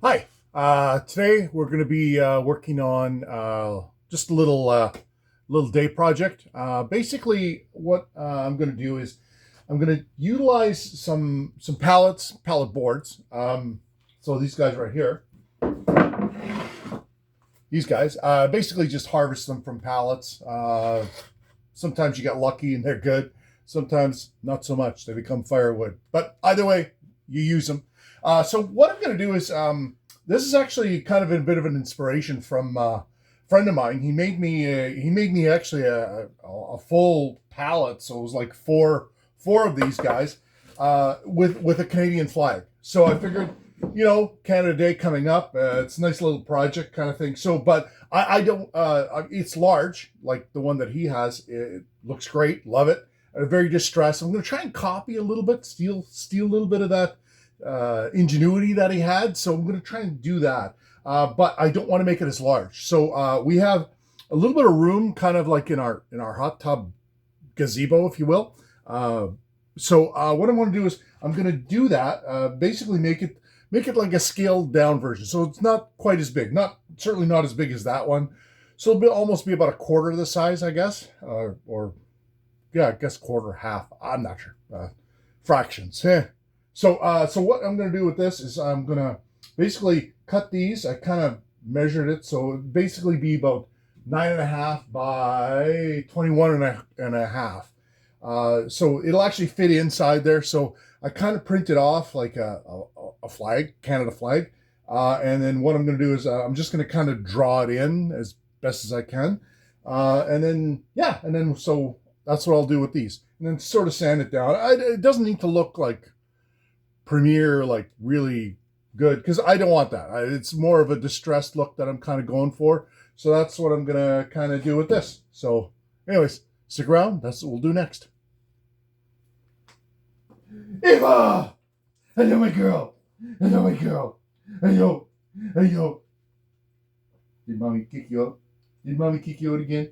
Hi. Today we're going to be working on just a little day project. Basically, what I'm going to do is I'm going to utilize some pallet boards. So these guys right here, these guys, basically just harvest them from pallets. Sometimes you get lucky and they're good. Sometimes not so much. They become firewood. But either way, you use them. So what I'm going to do is this is actually kind of a bit of an inspiration from a friend of mine. He made me actually a full pallet, so it was like four of these guys with a Canadian flag. So I figured, Canada Day coming up, it's a nice little project kind of thing. So, but I don't. It's large, like the one that he has. It looks great, love it. Very distressed. I'm going to try and copy a little bit, steal a little bit of that ingenuity that he had. So I'm going to try and do that. But I don't want to make it as large. So we have a little bit of room, kind of like in our hot tub gazebo, if you will. So what I want to do is I'm going to do that. Basically, make it like a scaled down version. So it's not quite as big. Certainly not as big as that one. So it'll almost be about a quarter of the size, I guess, or yeah, I guess quarter, half. I'm not sure. Fractions. So what I'm going to do with this is I'm going to basically cut these. I kind of measured it, so it basically be about 9.5 by 21.5. So it'll actually fit inside there. So I kind of printed off like a flag, Canada flag. And then what I'm going to do is I'm just going to kind of draw it in as best as I can. And then so that's what I'll do with these. And then sort of sand it down. It doesn't need to look like premiere, like really good, because I don't want that. It's more of a distressed look that I'm kind of going for. So that's what I'm going to kind of do with this. So anyways, stick around. That's what we'll do next. Eva! Hello, my girl. Hello, my girl. Hello. Hello. Did mommy kick you out? Did mommy kick you out again?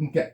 Okay.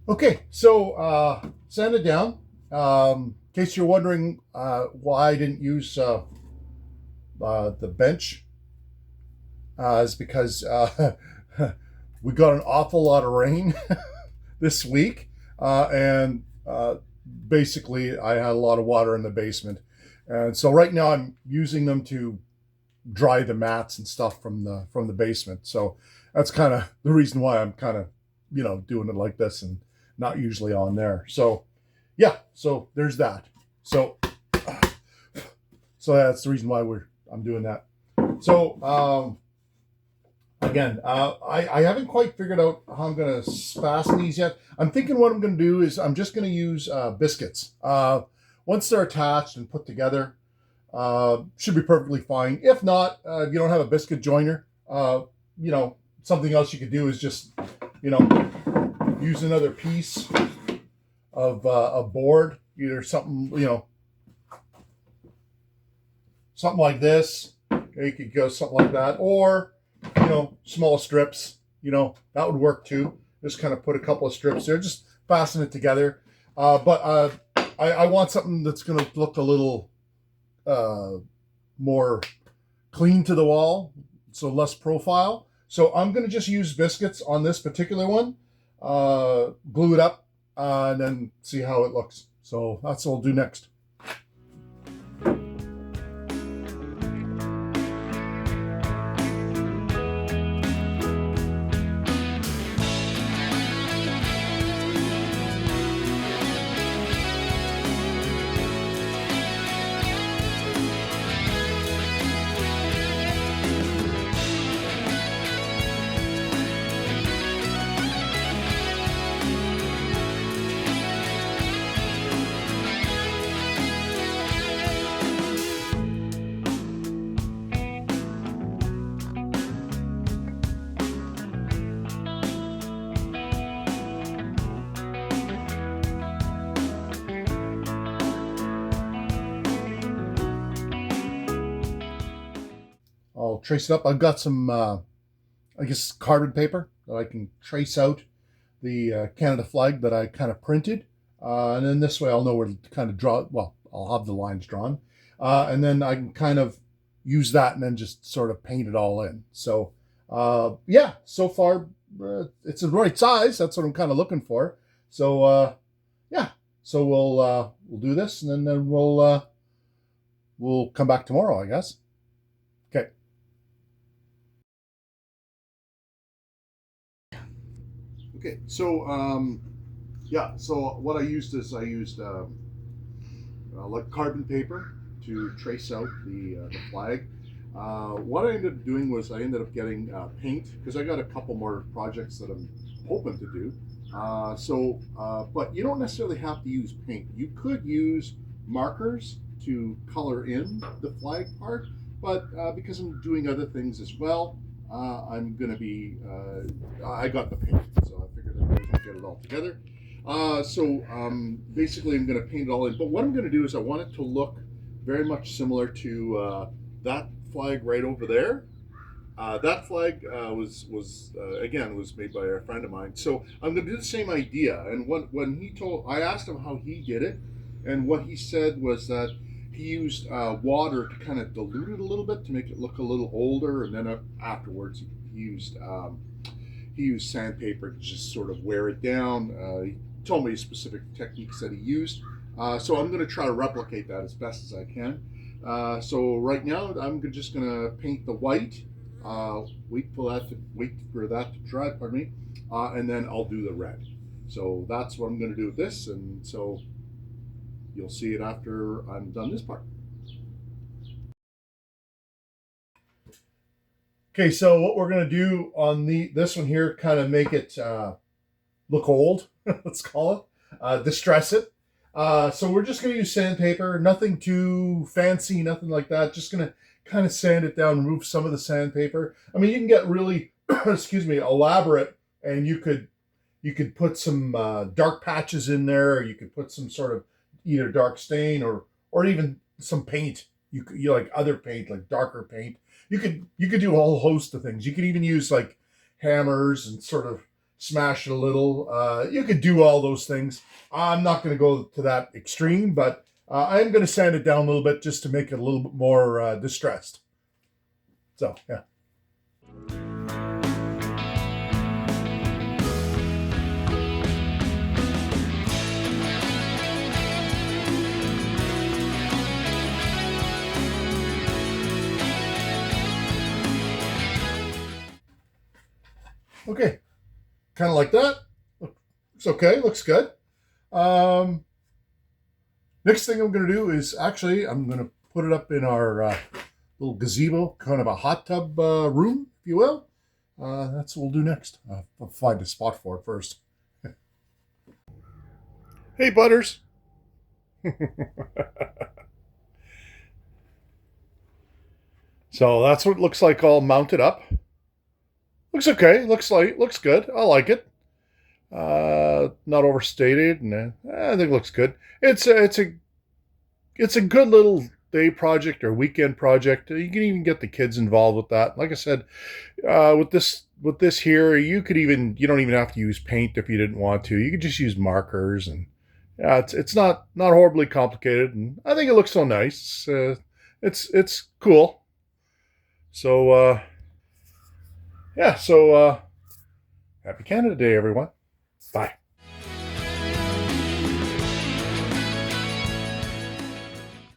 Okay, so sand it down. In case you're wondering why I didn't use the bench, is because we got an awful lot of rain this week, and basically I had a lot of water in the basement, and so right now I'm using them to dry the mats and stuff from the basement. So that's kind of the reason why I'm kind of doing it like this and not usually on there. So yeah, so there's that. So that's the reason why I'm doing that. So again, I haven't quite figured out how I'm going to fasten these yet. I'm thinking what I'm going to do is I'm just going to use biscuits. Once they're attached and put together, should be perfectly fine. If not, if you don't have a biscuit joiner, something else you could do is just, use another piece of a board, either something, something like this. Okay, you could go something like that, or small strips. That would work too. Just kind of put a couple of strips there, just fasten it together. But I want something that's going to look a little more clean to the wall, so less profile. So I'm going to just use biscuits on this particular one. Glue it up, and then see how it looks. So that's what we'll do next. I'll trace it up. I've got some, I guess, carbon paper that I can trace out the Canada flag that I kind of printed. And then this way I'll know where to kind of draw, well, I'll have the lines drawn. And then I can kind of use that and then just sort of paint it all in. So, yeah, so far it's the right size. That's what I'm kind of looking for. So, yeah, so we'll do this, and then we'll come back tomorrow, I guess. Okay. Okay, so yeah, so what I used is I used like carbon paper to trace out the flag. What I ended up doing was I ended up getting paint, because I got a couple more projects that I'm hoping to do. But you don't necessarily have to use paint. You could use markers to color in the flag part, but because I'm doing other things as well, I'm going to be, I got the paint, so I figured I'd get it all together. Basically I'm going to paint it all in, but what I'm going to do is I want it to look very much similar to that flag right over there. That flag was made by a friend of mine. So I'm going to do the same idea. And I asked him how he did it, and what he said was that he used water to kind of dilute it a little bit to make it look a little older, and then afterwards he used sandpaper to just sort of wear it down. He told me specific techniques that he used. So I'm going to try to replicate that as best as I can. So right now I'm just going to paint the white. Wait for that to dry. Pardon me, and then I'll do the red. So that's what I'm going to do with this, and so you'll see it after I'm done this part. Okay, so what we're going to do on this one here, kind of make it look old. Let's call it, distress it. So we're just going to use sandpaper, nothing too fancy, nothing like that. Just going to kind of sand it down, remove some of the sandpaper. I mean, you can get really, excuse me, elaborate, and you could put some dark patches in there, or you could put some sort of either dark stain or even some paint. You like other paint, like darker paint. You could do a whole host of things. You could even use like hammers and sort of smash it a little. You could do all those things. I'm not going to go to that extreme, but I'm going to sand it down a little bit just to make it a little bit more distressed. So, yeah. Okay, kind of like that. Looks okay, looks good. Next thing I'm going to do is actually I'm going to put it up in our little gazebo, kind of a hot tub room, if you will. That's what we'll do next. I'll find a spot for it first. Hey, Butters. So that's what it looks like all mounted up. Looks okay. Looks good. I like it. Not overstated, and I think it looks good. It's a good little day project or weekend project. You can even get the kids involved with that. Like I said, with this here, you don't even have to use paint if you didn't want to. You could just use markers, and it's not horribly complicated, and I think it looks so nice. It's cool. So yeah. So happy Canada Day, everyone. Bye.